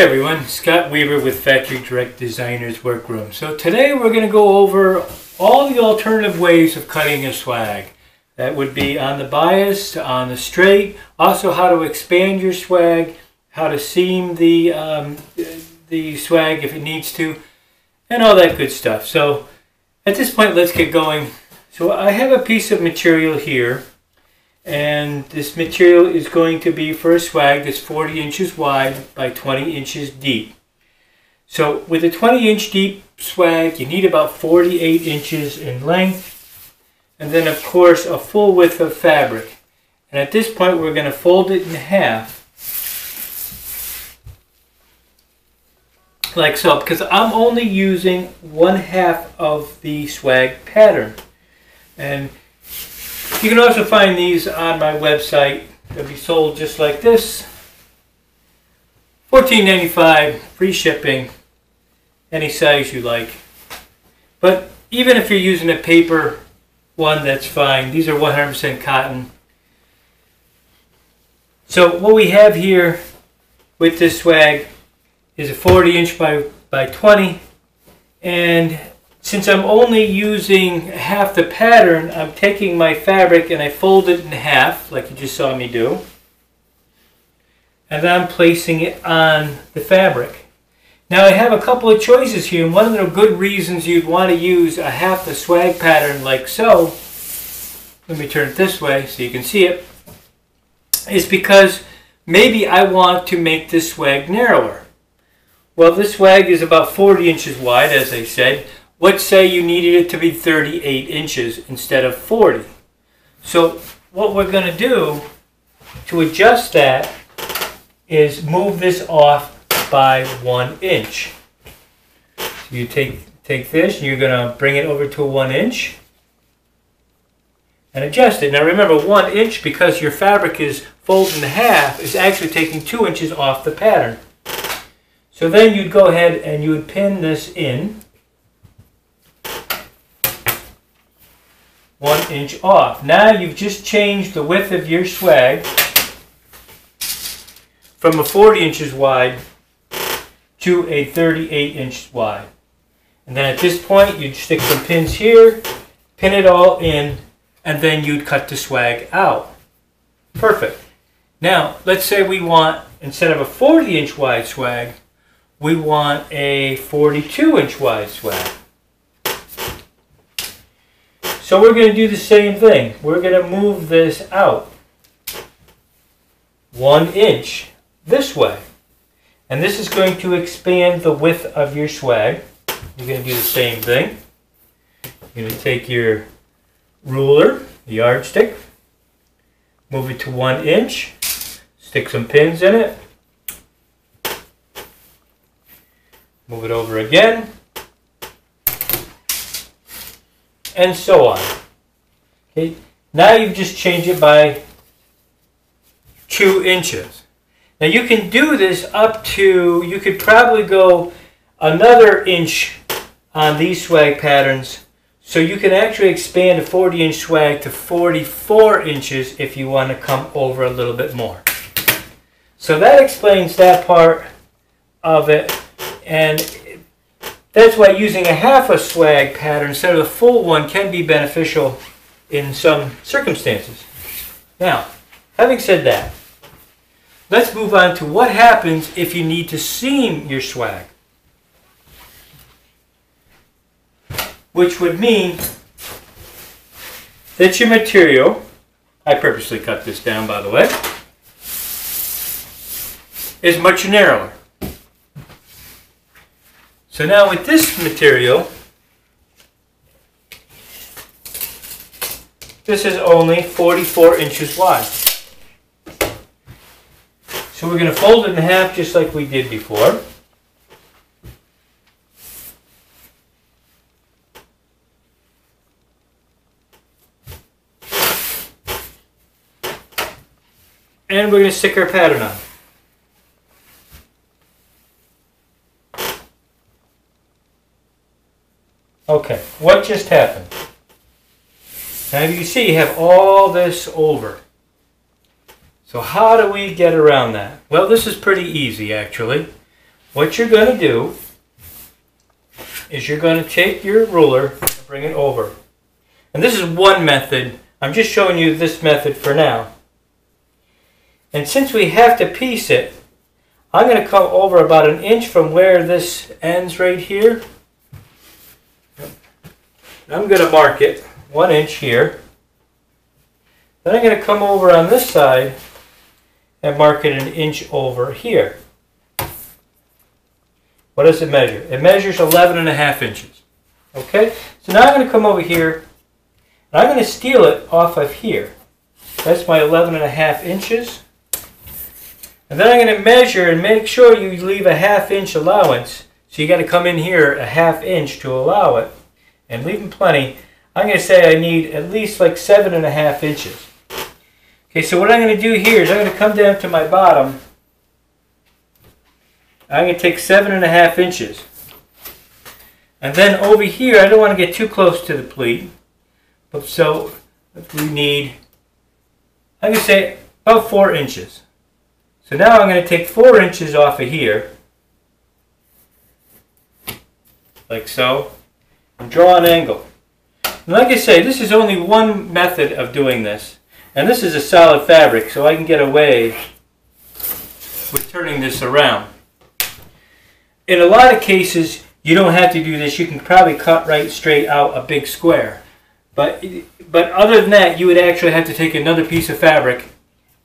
everyone, Scott Weaver with Factory Direct Designers Workroom. So today we're going to go over all the alternative ways of cutting a swag. That would be on the bias, on the straight, also how to expand your swag, how to seam the swag if it needs to, and all that good stuff. So at this point, let's get going. So I have a piece of material here, and this material is going to be for a swag that's 40 inches wide by 20 inches deep. So with a 20-inch deep swag, you need about 48 inches in length, and then of course a full width of fabric. And at this point we're going to fold it in half, like so, because I'm only using 1/2 of the swag pattern. And you can also find these on my website. They'll be sold just like this. $14.95, free shipping, any size you like. But even if you're using a paper one, that's fine. These are 100% cotton. So what we have here with this swag is a 40-inch by 20, and since I'm only using half the pattern, I'm taking my fabric and I fold it in half, like you just saw me do. And then I'm placing it on the fabric. Now I have a couple of choices here, and one of the good reasons you'd want to use a half the swag pattern like so, let me turn it this way so you can see it, is because maybe I want to make this swag narrower. Well, this swag is about 40 inches wide, as I said. Let's say you needed it to be 38 inches instead of 40. So what we're going to do to adjust that is move this off by 1 inch. So you take this and you're going to bring it over to 1 inch and adjust it. Now remember, 1 inch, because your fabric is folded in half, is actually taking 2 inches off the pattern. So then you'd go ahead and you would pin this in 1 inch off. Now you've just changed the width of your swag from a 40 inches wide to a 38 inch wide. And then at this point you'd stick some pins here, pin it all in, and then you'd cut the swag out. Perfect. Now let's say we want, instead of a 40 inch wide swag, we want a 42 inch wide swag. So we're going to do the same thing. We're going to move this out 1 inch this way. And this is going to expand the width of your swag. You're going to do the same thing. You're going to take your ruler, the yardstick, move it to 1 inch, stick some pins in it, move it over again, and so on. Okay, now you've just changed it by 2 inches. Now you can do this up to, you could probably go another inch on these swag patterns, so you can actually expand a 40 inch swag to 44 inches if you want to come over a little bit more. So that explains that part of it, and that's why using a half a swag pattern instead of the full one can be beneficial in some circumstances. Now, having said that, let's move on to what happens if you need to seam your swag. Which would mean that your material, I purposely cut this down by the way, is much narrower. So now with this material, this is only 44 inches wide. So we're going to fold it in half just like we did before. And we're going to stick our pattern on. Okay, what just happened? Now you see you have all this over. So how do we get around that? Well, this is pretty easy actually. what you're going to do is you're going to take your ruler and bring it over. And this is one method. I'm just showing you this method for now. And since we have to piece it, I'm going to come over about 1 inch from where this ends right here. I'm going to mark it 1 inch here. Then I'm going to come over on this side and mark it 1 inch over here. What does it measure? It measures 11.5 inches. Okay? So now I'm going to come over here and I'm going to steal it off of here. That's my 11.5 inches. And then I'm going to measure and make sure you leave a 1/2 inch allowance. So you got to come in here a 1/2 inch to allow it. And leave them plenty. I'm going to say I need at least like 7.5 inches. Okay, so what I'm going to do here is I'm going to come down to my bottom. I'm going to take 7.5 inches. And then over here, I don't want to get too close to the pleat. But so we need, I'm going to say about 4 inches. So now I'm going to take 4 inches off of here. Like so. And draw an angle. And like I say, this is only one method of doing this. And this is a solid fabric, so I can get away with turning this around. In a lot of cases, you don't have to do this. You can probably cut right straight out a big square. But other than that, you would actually have to take another piece of fabric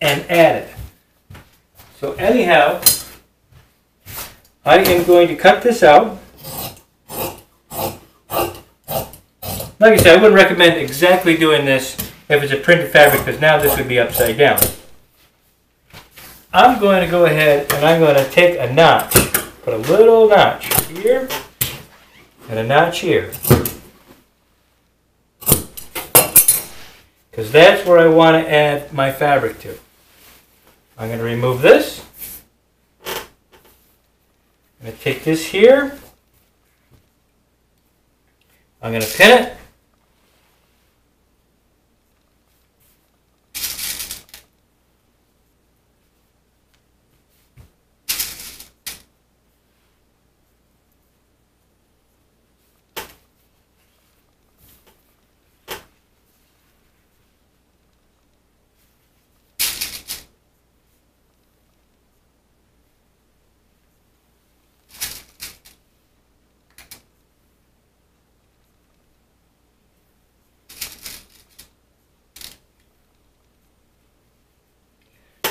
and add it. So anyhow, I am going to cut this out. Like I said, I wouldn't recommend exactly doing this if it's a printed fabric, because now this would be upside down. I'm going to go ahead and I'm going to take a notch, put a little notch here and a notch here, because that's where I want to add my fabric to. I'm going to remove this. I'm going to take this here. I'm going to pin it.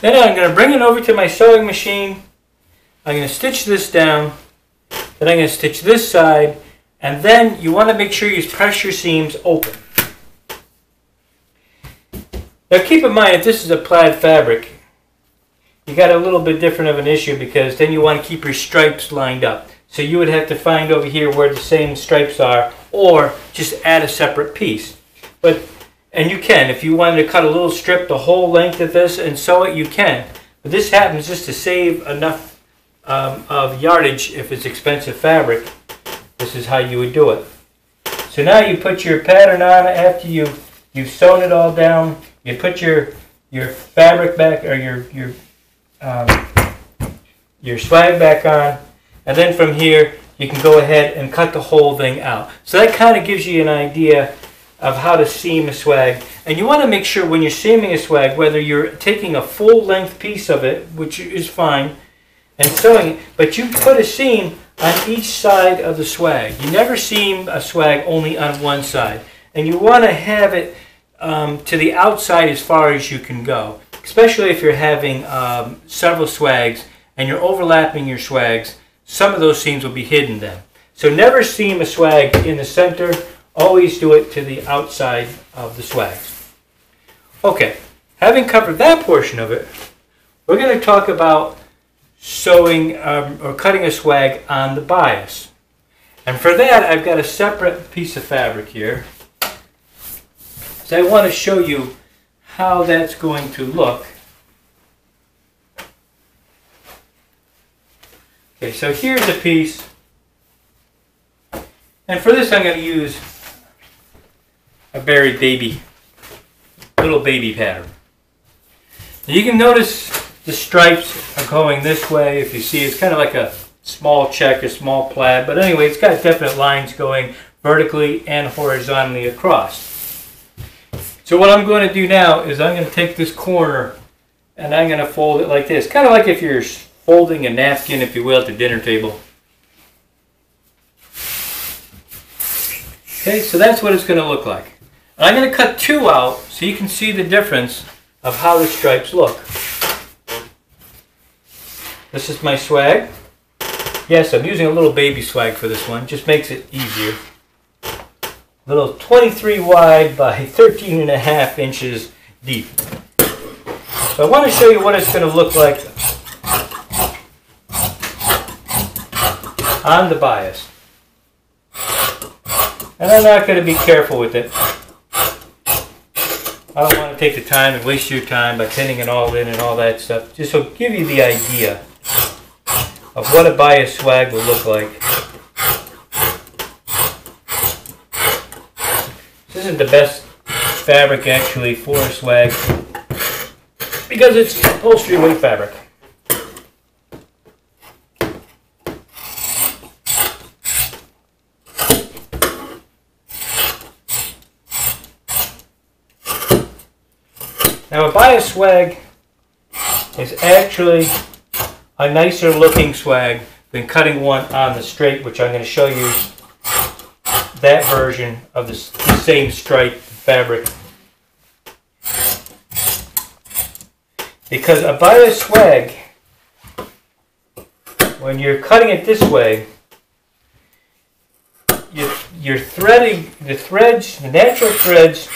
Then I'm going to bring it over to my sewing machine. I'm going to stitch this down. Then I'm going to stitch this side. And then you want to make sure you press your seams open. Now keep in mind, if this is a plaid fabric, you got a little bit different of an issue, because then you want to keep your stripes lined up. So you would have to find over here where the same stripes are, or just add a separate piece. And you can, if you wanted to cut a little strip the whole length of this and sew it, you can. But this happens just to save enough of yardage if it's expensive fabric. This is how you would do it. So now you put your pattern on after you've sewn it all down. You put your fabric back, or your swag back on, and then from here you can go ahead and cut the whole thing out. So that kind of gives you an idea of how to seam a swag. And you want to make sure when you're seaming a swag, whether you're taking a full length piece of it, which is fine, and sewing it, but you put a seam on each side of the swag. You never seam a swag only on one side. And you want to have it to the outside as far as you can go, especially if you're having several swags and you're overlapping your swags. Some of those seams will be hidden then. So never seam a swag in the center. Always do it to the outside of the swags. Okay, having covered that portion of it, we're going to talk about sewing or cutting a swag on the bias. And for that, I've got a separate piece of fabric here. So I want to show you how that's going to look. Okay, so here's a piece. And for this, I'm going to use a very little baby pattern. You can notice the stripes are going this way. If you see, it's kind of like a small check, a small plaid. But anyway, it's got definite lines going vertically and horizontally across. So what I'm going to do now is I'm going to take this corner and I'm going to fold it like this. Kind of like if you're folding a napkin, if you will, at the dinner table. Okay, so that's what it's going to look like. And I'm going to cut two out so you can see the difference of how the stripes look. This is my swag. Yes, I'm using a little baby swag for this one. Just makes it easier. Little 23 wide by 13.5 inches deep. So I want to show you what it's going to look like on the bias. And I'm not going to be careful with it. I don't want to take the time and waste your time by pinning it all in and all that stuff. Just to give you the idea of what a bias swag will look like. This isn't the best fabric actually for a swag because it's upholstery weight fabric. Now a bias swag is actually a nicer looking swag than cutting one on the straight, which I'm going to show you that version of the same stripe fabric. Because a bias swag, when you're cutting it this way, you're threading the threads, the natural threads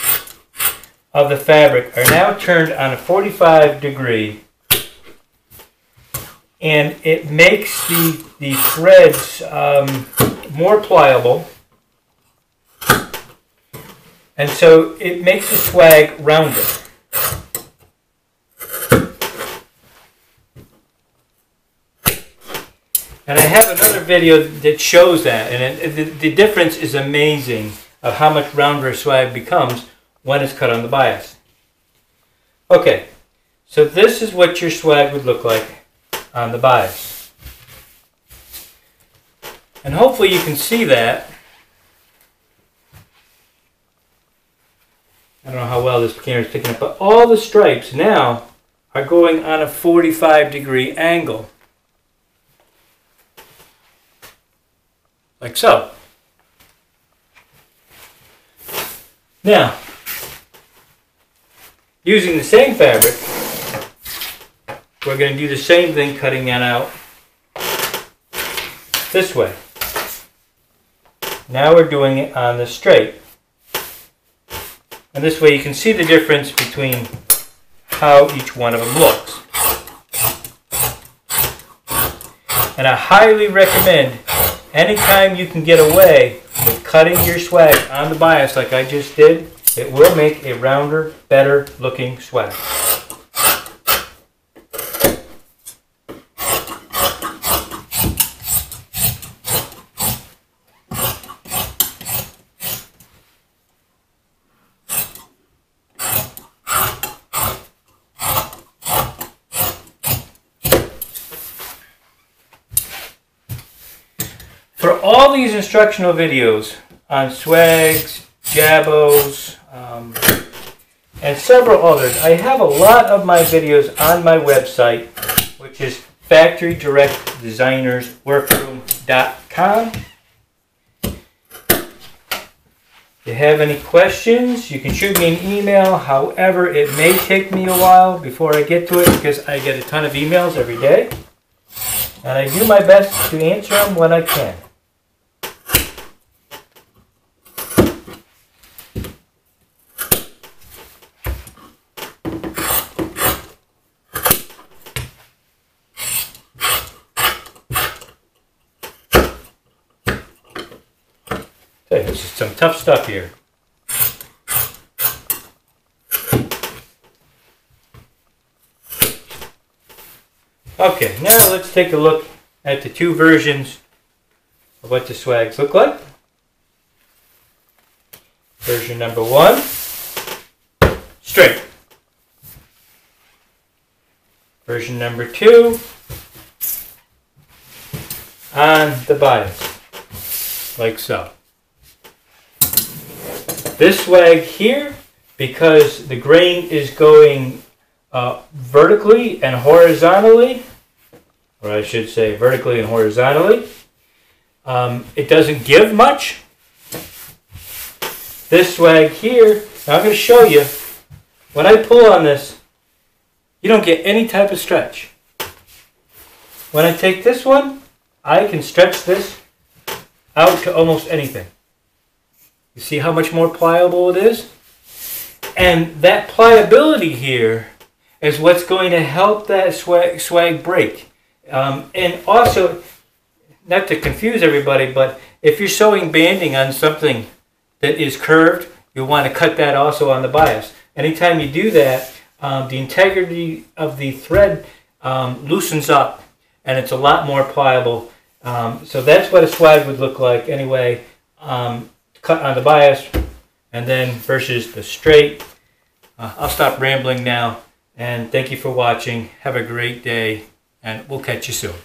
of the fabric are now turned on a 45 degree, and it makes the threads more pliable, and so it makes the swag rounder. And I have another video that shows that, and the difference is amazing of how much rounder a swag becomes when it's cut on the bias. Okay, so this is what your swag would look like on the bias. And hopefully you can see that. I don't know how well this camera is picking up, but all the stripes now are going on a 45 degree angle. Like so. Now, using the same fabric, we're going to do the same thing, cutting that out this way. Now we're doing it on the straight. And this way you can see the difference between how each one of them looks. And I highly recommend, anytime you can get away with cutting your swag on the bias like I just did, it will make a rounder, better looking swag. For all these instructional videos on swags, jabos, and several others, I have a lot of my videos on my website, which is factorydirectdesignersworkroom.com. If you have any questions, you can shoot me an email. However, it may take me a while before I get to it because I get a ton of emails every day. And I do my best to answer them when I can. Okay, this is some tough stuff here. Okay, now let's take a look at the two versions of what the swags look like. Version number 1, straight. Version number 2, on the bias, like so. This swag here, because the grain is going vertically and horizontally, or I should say vertically and horizontally, it doesn't give much. This swag here, now I'm going to show you, when I pull on this, you don't get any type of stretch. When I take this one, I can stretch this out to almost anything. You see how much more pliable it is? And that pliability here is what's going to help that swag break. And also, not to confuse everybody, but if you're sewing banding on something that is curved, you'll want to cut that also on the bias. Anytime you do that, the integrity of the thread loosens up, and it's a lot more pliable. So that's what a swag would look like anyway, cut on the bias, and then versus the straight. I'll stop rambling now, and thank you for watching. Have a great day, and we'll catch you soon.